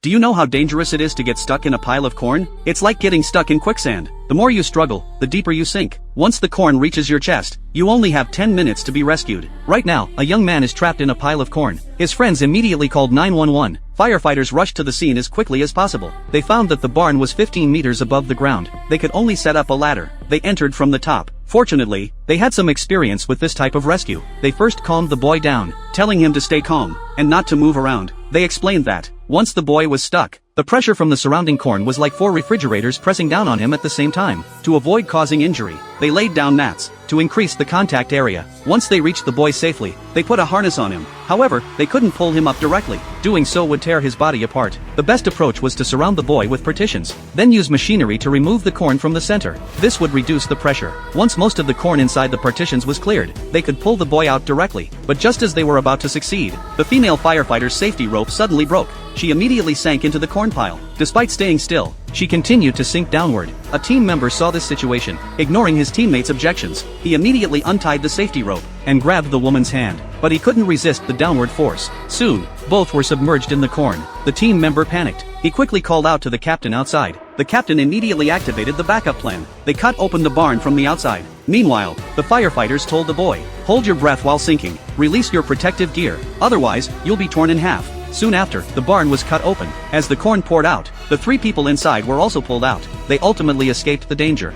Do you know how dangerous it is to get stuck in a pile of corn? It's like getting stuck in quicksand. The more you struggle, the deeper you sink. Once the corn reaches your chest, you only have 10 minutes to be rescued. Right now, a young man is trapped in a pile of corn. His friends immediately called 911. Firefighters rushed to the scene as quickly as possible. They found that the barn was 15 meters above the ground. They could only set up a ladder. They entered from the top. Fortunately, they had some experience with this type of rescue. They first calmed the boy down, telling him to stay calm and not to move around. They explained that, once the boy was stuck, the pressure from the surrounding corn was like 4 refrigerators pressing down on him at the same time. To avoid causing injury, they laid down mats to increase the contact area. Once they reached the boy safely, they put a harness on him. However, they couldn't pull him up directly. Doing so would tear his body apart. The best approach was to surround the boy with partitions, then use machinery to remove the corn from the center. This would reduce the pressure. Once most of the corn inside the partitions was cleared, they could pull the boy out directly. But just as they were about to succeed, the female firefighter's safety rope suddenly broke. She immediately sank into the corn pile. Despite staying still, she continued to sink downward. A team member saw this situation. Ignoring his teammates' objections, he immediately untied the safety rope and grabbed the woman's hand. But he couldn't resist the downward force. Soon, both were submerged in the corn. The team member panicked. He quickly called out to the captain outside. The captain immediately activated the backup plan. They cut open the barn from the outside. Meanwhile, the firefighters told the boy, "Hold your breath while sinking. Release your protective gear. Otherwise, you'll be torn in half." Soon after, the barn was cut open. As the corn poured out, the 3 people inside were also pulled out. They ultimately escaped the danger.